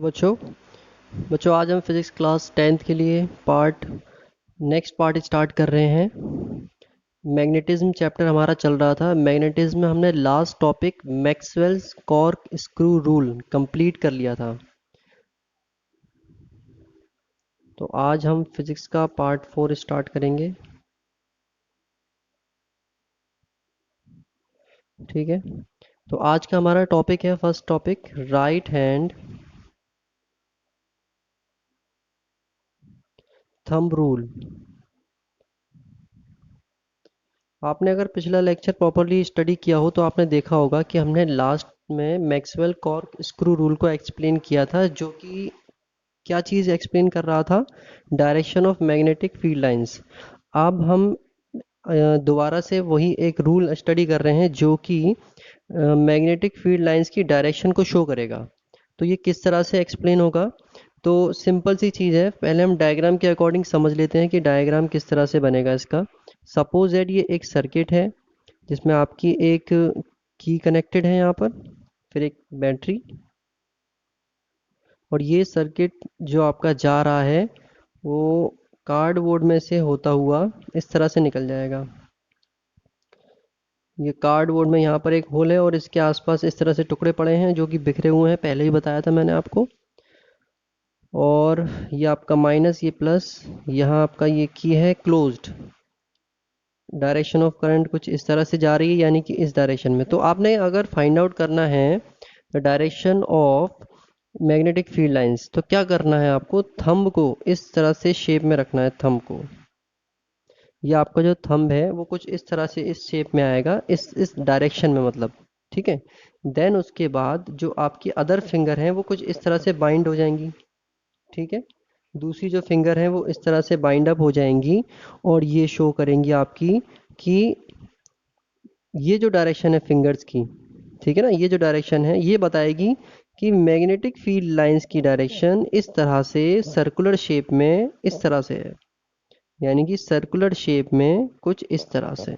बच्चों बच्चों आज हम फिज़िक्स क्लास 10th के लिए नेक्स्ट पार्ट स्टार्ट कर रहे हैं। मैग्नेटिज्म चैप्टर हमारा चल रहा था। मैग्नेटिज्म में हमने last topic Maxwell's cork screw rule complete कर लिया था। तो आज हम फिज़िक्स का पार्ट 4 स्टार्ट करेंगे। ठीक है, तो आज का हमारा टॉपिक है, first topic, right hand thumb rule. आपने अगर पिछला लेक्चर प्रॉपरली स्टडी किया हो तो आपने देखा होगा कि हमने लास्ट में मैक्सवेल कॉर्क स्क्रू रूल को एक्सप्लेन किया था, जो कि क्या चीज़ एक्सप्लेन कर रहा था? Direction of magnetic field lines. अब हम दोबारा से वही एक रूल स्टडी कर रहे हैं जो कि मैग्नेटिक फील्ड लाइंस की डायरेक्शन को शो करेगा। तो ये किस तरह से एक्सप्लेन होगा? तो सिंपल सी चीज़ है, पहले हम डायग्राम के अकॉर्डिंग समझ लेते हैं कि डायग्राम किस तरह से बनेगा इसका। सपोज दैट ये एक सर्किट है जिसमें आपकी एक की कनेक्टेड है यहाँ पर, फिर एक बैटरी, और ये सर्किट जो आपका जा रहा है वो कार्डबोर्ड में से होता हुआ इस तरह से निकल जाएगा। ये कार्डबोर्ड में यहाँ पर एक होल है और इसके आसपास इस तरह से टुकड़े पड़े हैं जो कि बिखरे हुए हैं, पहले ही बताया था मैंने आपको। और ये आपका माइनस, ये प्लस, यहाँ आपका ये की है क्लोज्ड। डायरेक्शन ऑफ करंट कुछ इस तरह से जा रही है, यानी कि इस डायरेक्शन में। तो आपने अगर फाइंड आउट करना है the direction of magnetic field lines, तो क्या करना है आपको? थंब को इस तरह से शेप में रखना है। थंब को, ये आपका जो थंब है वो कुछ इस तरह से इस शेप में आएगा, इस डायरेक्शन में, मतलब। ठीक है, देन उसके बाद जो आपकी अदर फिंगर हैं वो कुछ इस तरह से बाइंड हो जाएंगी। ठीक है, दूसरी जो फिंगर है वो इस तरह से बाइंड अप हो जाएंगी और ये शो करेंगी आपकी कि ये जो डायरेक्शन है फिंगर्स की, ठीक है ना, ये जो डायरेक्शन है ये बताएगी कि मैग्नेटिक फील्ड लाइंस की डायरेक्शन इस तरह से सर्कुलर शेप में इस तरह से है, यानी कि सर्कुलर शेप में कुछ इस तरह से।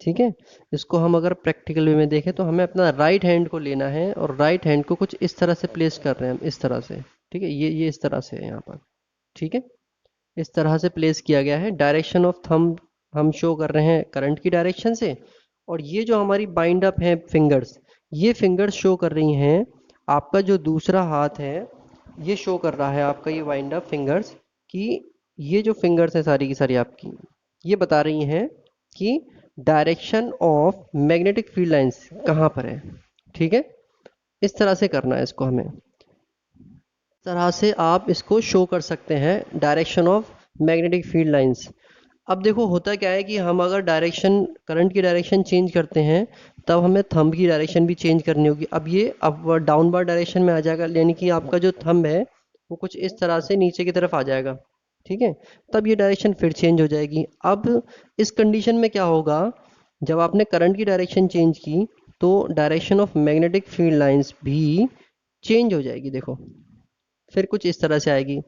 ठीक है, इसको हम अगर प्रैक्टिकल वे में देखें तो हमें अपना राइट हैंड को लेना है और राइट हैंड को कुछ इस तरह से प्लेस कर रहे हैं हम, इस तरह से। ठीक है, ये इस तरह से है यहाँ पर। ठीक है, इस तरह से प्लेस किया गया है। डायरेक्शन ऑफ थंब हम शो कर रहे हैं करंट की डायरेक्शन से, और ये जो हमारी बाइंड अप है फिंगर्स, ये फिंगर्स शो कर रही हैं, आपका जो दूसरा हाथ है ये शो कर रहा है आपका ये बाइंड अप फिंगर्स, कि ये जो फिंगर्स है सारी की सारी आपकी, ये बता रही हैं कि direction of magnetic field lines कहाँ पर है। ठीक है, इस तरह से करना है इसको हमें। तरह से आप इसको शो कर सकते हैं direction of magnetic field lines. अब देखो होता क्या है कि हम अगर डायरेक्शन, करंट की डायरेक्शन चेंज करते हैं तब हमें थंब की डायरेक्शन भी चेंज करनी होगी। अब ये अपवर्ड डाउनवर्ड डायरेक्शन में आ जाएगा, यानी कि आपका जो थंब है वो कुछ इस तरह से नीचे की तरफ आ जाएगा। ठीक है, तब ये डायरेक्शन फिर चेंज हो जाएगी। अब इस कंडीशन में क्या होगा, जब आपने करंट की डायरेक्शन चेंज की तो direction of magnetic field lines भी चेंज हो जाएगी। देखो फिर कुछ इस तरह से आएगी।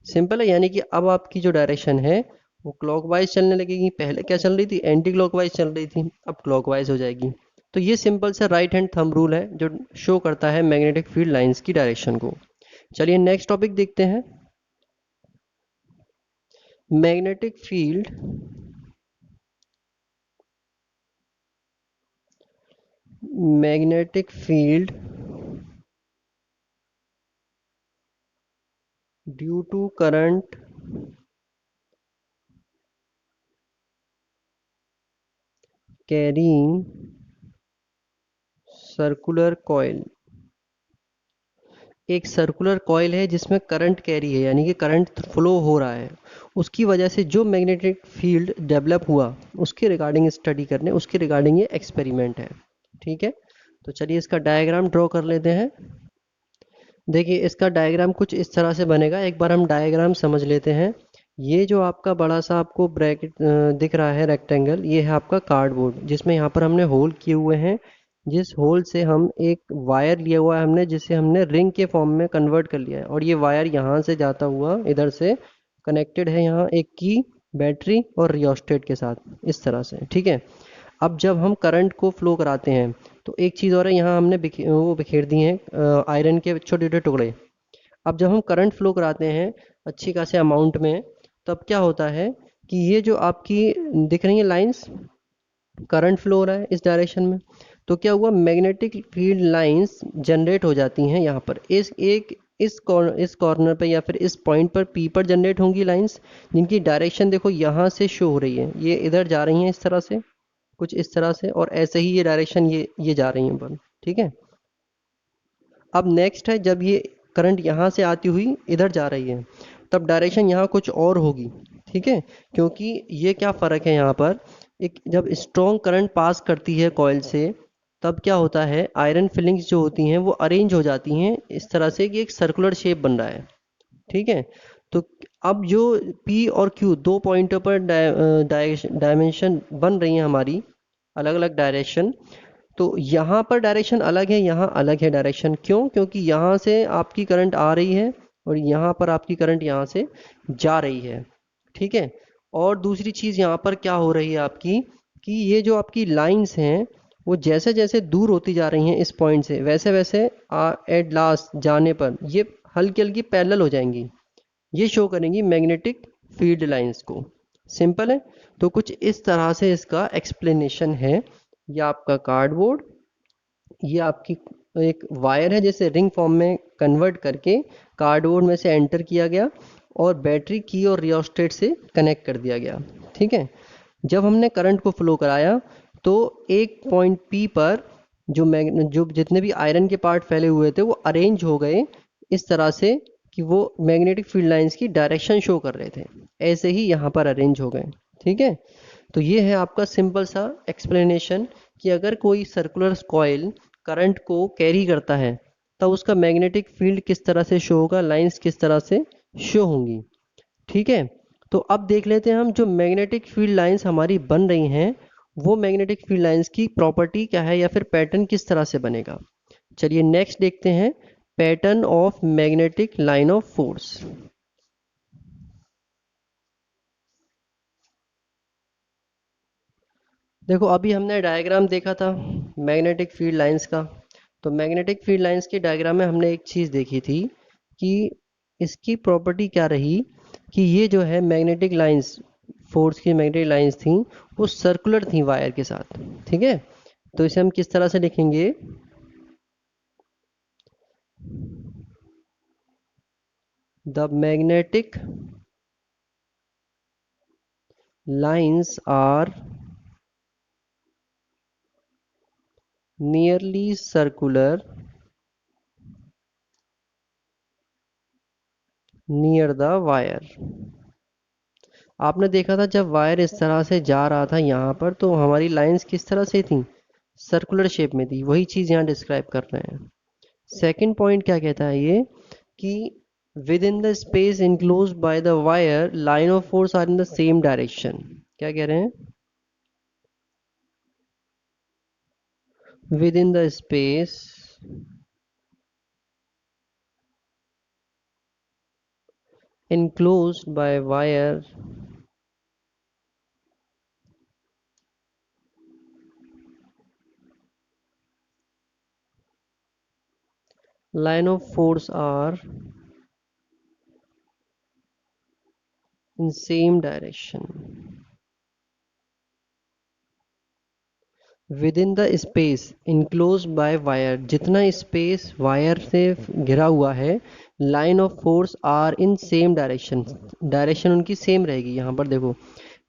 सिंपल है, यानी कि अब आपकी जो डायरेक्शन है वो क्लॉकवाइज चलने लगेगी। पहले क्या चल रही थी? एंटी क्लॉकवाइज चल रही थी, अब क्लॉकवाइज हो जाएगी। तो ये सिंपल सा राइट हैंड थंब रूल है जो शो करता है मैग्नेटिक फील्ड लाइंस की डायरेक्शन को। चलिए नेक्स्ट टॉपिक देखते हैं। Magnetic field magnetic field due to current carrying circular coil. एक सर्कुलर कॉइल है जिसमें करंट कैरी है, यानी कि करंट फ्लो हो रहा है, उसकी वजह से जो मैग्नेटिक फील्ड डेवलप हुआ उसके रिगार्डिंग स्टडी करने, उसके रिगार्डिंग ये एक्सपेरिमेंट है। ठीक है, तो चलिए इसका डायग्राम ड्रॉ कर लेते हैं। देखिए इसका डायग्राम कुछ इस तरह से बनेगा, एक बार हम डायग्राम समझ लेते हैं। ये जो आपका बड़ा सा आपको ब्रैकेट दिख रहा है रेक्टेंगल, ये है आपका कार्डबोर्ड जिसमें यहाँ पर हमने होल किए हुए हैं, जिस होल से हम एक वायर लिया हुआ है हमने, जिसे हमने रिंग के फॉर्म में कन्वर्ट कर लिया है, और ये वायर यहाँ से जाता हुआ इधर से कनेक्टेड है यहाँ एक की, बैटरी और रियोस्टेट के साथ, इस तरह से। ठीक है, अब जब हम करंट को फ्लो कराते हैं तो एक चीज़ और है, यहाँ हमने वो बिखेर दिए हैं आयरन के छोटे छोटे टुकड़े। अब जब हम करंट फ्लो कराते हैं अच्छी खासे अमाउंट में, तब क्या होता है कि ये जो आपकी दिख रही है लाइंस, करंट फ्लो हो रहा है इस डायरेक्शन में, तो क्या हुआ, मैग्नेटिक फील्ड लाइंस जनरेट हो जाती हैं यहाँ पर, इस कॉर्नर पर या फिर इस पॉइंट पर पी पर जनरेट होंगी लाइंस, जिनकी डायरेक्शन देखो यहाँ से शो हो रही है, ये इधर जा रही हैं इस तरह से, कुछ इस तरह से, और ऐसे ही ये डायरेक्शन ये जा रही हैं ऊपर। ठीक है। अब नेक्स्ट है, जब ये करंट यहाँ से आती हुई इधर जा रही है, तब डायरेक्शन यहाँ कुछ और होगी। ठीक है। क्योंकि ये क्या फ़र्क है यहाँ पर, एक जब स्ट्रॉन्ग करंट पास करती है कॉइल से, तब क्या होता है, आयरन फिलिंग्स जो होती हैं वो अरेंज हो जाती हैं इस तरह से कि एक सर्कुलर शेप बन रहा है। ठीक है। तो अब जो P और Q दो पॉइंटों पर डायमेंशन बन रही हैं हमारी, अलग अलग डायरेक्शन, तो यहाँ पर डायरेक्शन अलग है, यहाँ अलग है डायरेक्शन। क्यों? क्योंकि यहाँ से आपकी करंट आ रही है और यहाँ पर आपकी करंट यहाँ से जा रही है। ठीक है। और दूसरी चीज़ यहाँ पर क्या हो रही है आपकी, कि ये जो आपकी लाइंस हैं, वो जैसे जैसे दूर होती जा रही हैं इस पॉइंट से, वैसे वैसे एट लास्ट जाने पर ये हल्की हल्की पैरेलल हो जाएंगी, ये शो करेंगी मैग्नेटिक फील्ड लाइंस को। सिंपल है। तो कुछ इस तरह से इसका एक्सप्लेनेशन है। ये आपका कार्डबोर्ड, ये आपकी एक वायर है जिसे रिंग फॉर्म में कन्वर्ट करके कार्डबोर्ड में से एंटर किया गया और बैटरी की और रियोस्टेट से कनेक्ट कर दिया गया। ठीक है। जब हमने करंट को फ्लो कराया, तो एक पॉइंट पी पर जो जितने भी आयरन के पार्ट फैले हुए थे वो अरेंज हो गए इस तरह से कि वो मैग्नेटिक फील्ड लाइंस की डायरेक्शन शो कर रहे थे। ऐसे ही यहाँ पर अरेंज हो गए। ठीक है। तो ये है आपका सिंपल सा एक्सप्लेनेशन कि अगर कोई सर्कुलर कॉइल करंट को कैरी करता है, तब उसका मैग्नेटिक फील्ड किस तरह से शो होगा, लाइंस किस तरह से शो होंगी। ठीक है। तो अब देख लेते हैं हम, जो मैग्नेटिक फील्ड लाइंस हमारी बन रही हैं, वो मैग्नेटिक फील्ड लाइंस की प्रॉपर्टी क्या है या फिर पैटर्न किस तरह से बनेगा। चलिए नेक्स्ट देखते हैं, pattern of magnetic line of force. देखो अभी हमने डायग्राम देखा था मैग्नेटिक फील्ड लाइंस का। तो मैग्नेटिक फील्ड लाइंस के डायग्राम में हमने एक चीज़ देखी थी कि इसकी प्रॉपर्टी क्या रही, कि ये जो है मैग्नेटिक लाइंस, फोर्स की मैग्नेटिक लाइंस थी, वो सर्कुलर थी वायर के साथ। ठीक है। तो इसे हम किस तरह से लिखेंगे, the magnetic lines are nearly circular near the wire. आपने देखा था जब वायर इस तरह से जा रहा था यहाँ पर, तो हमारी लाइंस किस तरह से थी, सर्कुलर शेप में थी। वही चीज़ यहाँ डिस्क्राइब कर रहे हैं। सेकंड पॉइंट क्या कहता है ये, कि within the space enclose by the wire line of force are in the same direction. क्या कह रहे हैं, within the space enclosed by wire line of force are in same direction। Within the space enclose by wire, जितना space wire से घिरा हुआ है, line of force are in same direction, direction उनकी same रहेगी। यहाँ पर देखो,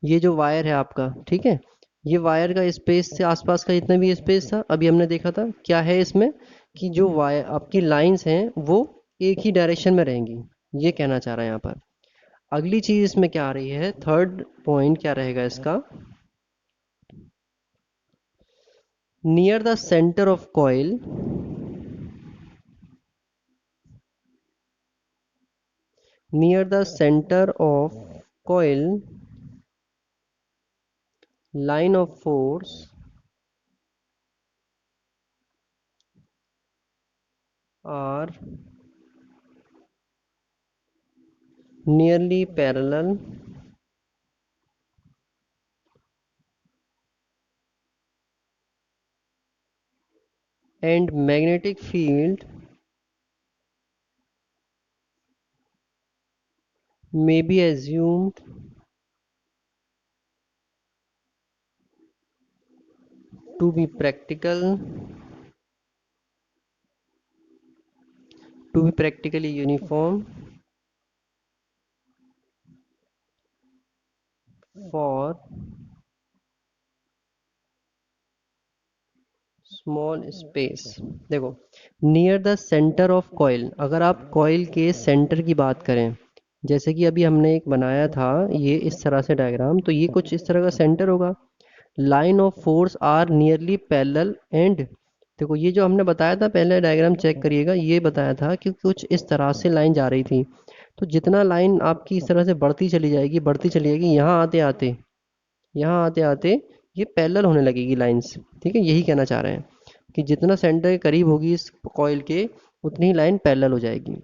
ये जो वायर है आपका, ठीक है, ये वायर का स्पेस से आसपास का जितना भी स्पेस था, अभी हमने देखा था क्या है इसमें, कि जो वायर आपकी लाइंस हैं वो एक ही डायरेक्शन में रहेंगी। ये कहना चाह रहा है यहाँ पर। अगली चीज इसमें क्या आ रही है, थर्ड पॉइंट क्या रहेगा इसका, near the centre of coil, near the center of coil line of force are nearly parallel and magnetic field may be assumed to be practically uniform for small space. देखो, near the centre of coil, अगर आप coil के centre की बात करें, जैसे कि अभी हमने एक बनाया था ये इस तरह से डायग्राम, तो ये कुछ इस तरह का सेंटर होगा। Line of force are nearly parallel and, देखो ये जो हमने बताया था, पहले डायग्राम चेक करिएगा, ये बताया था कि कुछ इस तरह से लाइन जा रही थी। तो जितना लाइन आपकी इस तरह से बढ़ती चली जाएगी, बढ़ती चली जाएगी, यहाँ आते आते ये पैरेलल होने लगेगी लाइंस। ठीक है, यही कहना चाह रहे हैं कि जितना सेंटर के करीब होगी इस कॉइल के, उतनी ही लाइन पैरेलल हो जाएगी।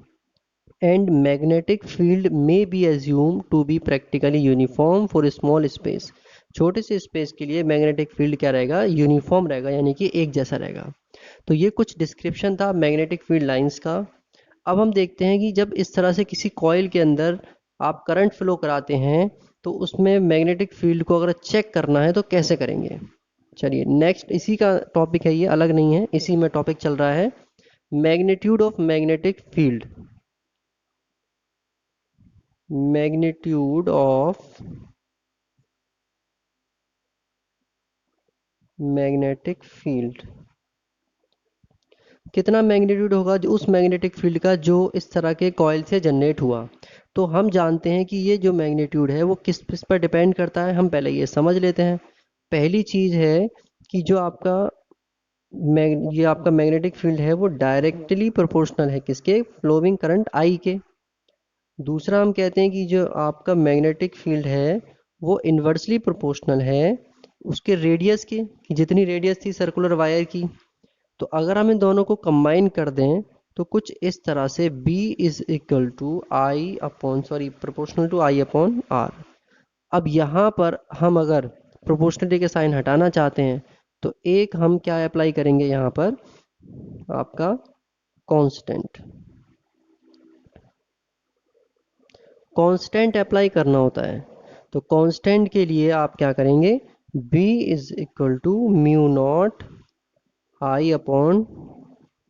And magnetic field may be assume to be practically uniform for small space, छोटे से स्पेस के लिए मैग्नेटिक फील्ड क्या रहेगा, यूनिफॉर्म रहेगा, यानी कि एक जैसा रहेगा। तो ये कुछ डिस्क्रिप्शन था मैग्नेटिक फील्ड लाइंस का। अब हम देखते हैं कि जब इस तरह से किसी कॉइल के अंदर आप करंट फ्लो कराते हैं, तो उसमें मैग्नेटिक फील्ड को अगर चेक करना है तो कैसे करेंगे। चलिए नेक्स्ट, इसी का टॉपिक है, ये अलग नहीं है, इसी में टॉपिक चल रहा है, magnitude of magnetic field. Magnitude of magnetic field, कितना मैग्नीट्यूड होगा जो उस मैग्नेटिक फील्ड का जो इस तरह के कॉइल से जनरेट हुआ। तो हम जानते हैं कि ये जो मैग्नीट्यूड है वो किस पर डिपेंड करता है, हम पहले ये समझ लेते हैं। पहली चीज़ है कि जो आपका ये आपका मैग्नेटिक फील्ड है वो डायरेक्टली प्रोपोर्शनल है किसके, फ्लोइंग करंट आई के। दूसरा हम कहते हैं कि जो आपका मैग्नेटिक फील्ड है वो इन्वर्सली प्रोपोर्शनल है उसके रेडियस के, कि जितनी रेडियस थी सर्कुलर वायर की। तो अगर हम इन दोनों को कंबाइन कर दें तो कुछ इस तरह से B is equal to I upon sorry proportional to I upon r. अब यहाँ पर हम अगर प्रोपोर्शनलिटी के साइन हटाना चाहते हैं तो एक हम क्या अप्लाई करेंगे यहाँ पर, आपका कांस्टेंट, कांस्टेंट अप्लाई करना होता है। तो कांस्टेंट के लिए आप क्या करेंगे, B is equal to mu naught I upon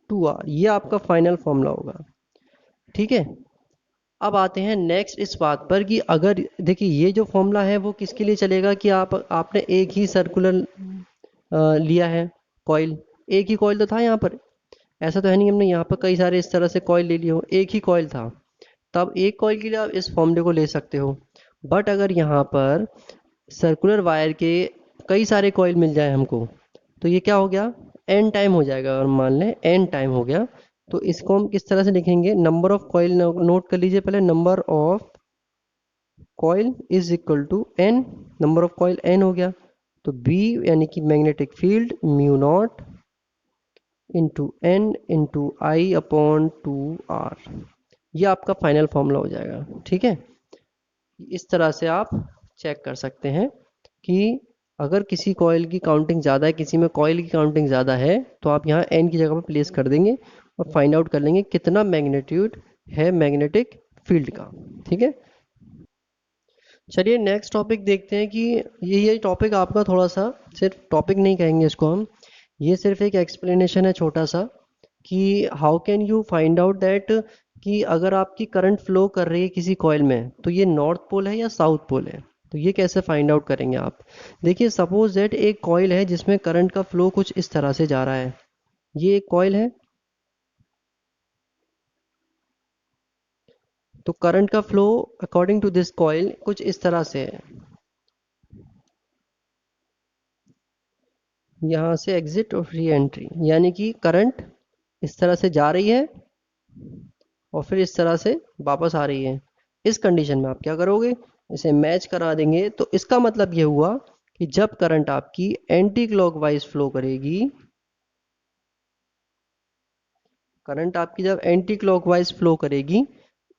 2r, ये आपका फाइनल फॉर्मूला होगा। ठीक है, अब आते हैं नेक्स्ट इस बात पर कि अगर देखिए ये जो फॉर्मूला है वो किसके लिए चलेगा कि आपने एक ही सर्कुलर लिया है कॉइल, एक ही कॉइल तो था यहाँ पर, ऐसा तो है नहीं हमने यहाँ पर कई सारे इस तरह से कॉइल ले लिए हो, एक ही कॉइल था, तब एक कॉइल के लिए आप इस फॉर्मूले को ले सकते हो। बट अगर यहाँ पर सर्कुलर वायर के कई सारे कॉइल मिल जाए हमको, तो ये क्या हो गया, एन टाइम हो जाएगा। अगर मान लें एन टाइम हो गया, तो इसको हम किस तरह से लिखेंगे, नंबर ऑफ कॉइल नोट कर लीजिए पहले, number of coil is equal to N, number of coil N हो गया। तो बी यानी कि magnetic field mu naught into N into I upon 2r, ये आपका फाइनल फॉर्मूला हो जाएगा। ठीक है, इस तरह से आप चेक कर सकते हैं कि अगर किसी कॉइल की काउंटिंग ज़्यादा है, किसी में कॉइल की काउंटिंग ज़्यादा है, तो आप यहाँ एन की जगह पर प्लेस कर देंगे और फाइंड आउट कर लेंगे कितना मैग्नीट्यूड है मैग्नेटिक फील्ड का। ठीक है, चलिए नेक्स्ट टॉपिक देखते हैं कि ये टॉपिक आपका थोड़ा सा, सिर्फ टॉपिक नहीं कहेंगे इसको हम, ये सिर्फ एक एक्सप्लेनेशन है छोटा सा कि how can you find out that, कि अगर आपकी करंट फ्लो कर रही है किसी कॉइल में तो ये नॉर्थ पोल है या साउथ पोल है, तो ये कैसे फाइंड आउट करेंगे आप। देखिए सपोज दैट एक कॉइल है जिसमें करंट का फ्लो कुछ इस तरह से जा रहा है, ये एक कॉइल है, तो करंट का flow according to this coil कुछ इस तरह से है, यहाँ से एग्जिट और री एंट्री, यानी कि करंट इस तरह से जा रही है और फिर इस तरह से वापस आ रही है। इस कंडीशन में आप क्या करोगे, इसे मैच करा देंगे, तो इसका मतलब ये हुआ कि जब करंट आपकी एंटी क्लॉकवाइज फ्लो करेगी, करंट आपकी जब एंटी क्लॉकवाइज फ्लो करेगी,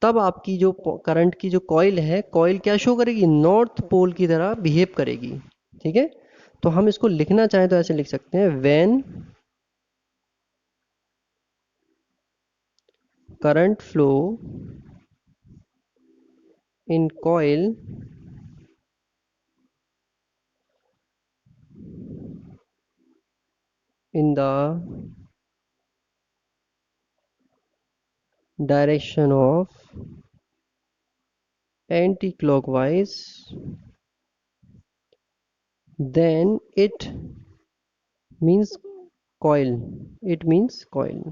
तब आपकी जो करंट की जो कॉइल है, कॉइल क्या शो करेगी, नॉर्थ पोल की तरह बिहेव करेगी। ठीक है, तो हम इसको लिखना चाहें तो ऐसे लिख सकते हैं, when current flow in coil in the direction of anti-clockwise, then it means coil. It means coil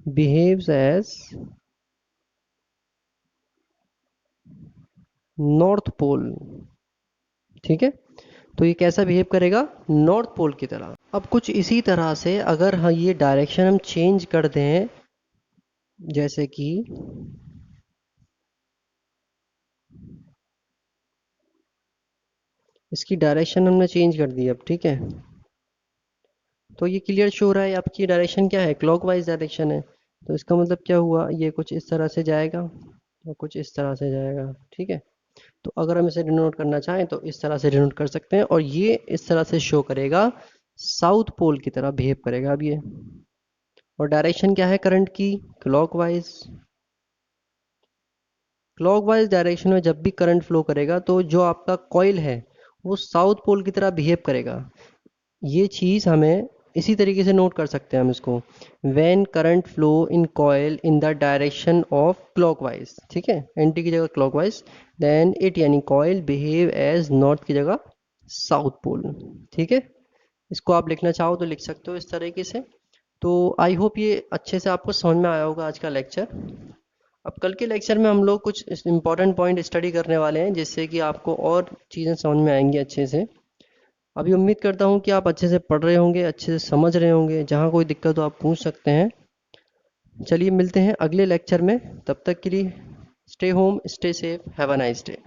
behaves as north pole. ठीक है, तो ये कैसा बिहेव करेगा? नॉर्थ पोल की तरह। अब कुछ इसी तरह से अगर हम ये डायरेक्शन हम चेंज कर दें, जैसे कि इसकी डायरेक्शन हमने चेंज कर दी अब, ठीक है, तो ये क्लियर शो हो रहा है आपकी डायरेक्शन क्या है, क्लॉकवाइज डायरेक्शन है। तो इसका मतलब क्या हुआ, ये कुछ इस तरह से जाएगा और कुछ इस तरह से जाएगा। ठीक है, तो अगर हम इसे डिनोट करना चाहें तो इस तरह से डिनोट कर सकते हैं, और ये इस तरह से शो करेगा, साउथ पोल की तरह बिहेव करेगा अब ये। और डायरेक्शन क्या है करंट की, क्लॉकवाइज। क्लॉकवाइज डायरेक्शन में जब भी करंट फ्लो करेगा तो जो आपका कॉइल है वो साउथ पोल की तरह बिहेव करेगा। ये चीज़ हमें इसी तरीके से नोट कर सकते हैं हम इसको, when current flow in coil in the direction of clockwise, ठीक है, एंटी की जगह क्लॉकवाइज, देन इट यानी कॉइल बिहेव एज नॉर्थ की जगह साउथ पोल। ठीक है, इसको आप लिखना चाहो तो लिख सकते हो इस तरीके से। तो आई होप ये अच्छे से आपको समझ में आया होगा आज का लेक्चर। अब कल के लेक्चर में हम लोग कुछ इंपॉर्टेंट पॉइंट स्टडी करने वाले हैं, जिससे कि आपको और चीज़ें समझ में आएंगी अच्छे से। अभी उम्मीद करता हूँ कि आप अच्छे से पढ़ रहे होंगे, अच्छे से समझ रहे होंगे, जहाँ कोई दिक्कत हो आप पूछ सकते हैं। चलिए मिलते हैं अगले लेक्चर में, तब तक के लिए stay home, stay safe, have a nice day.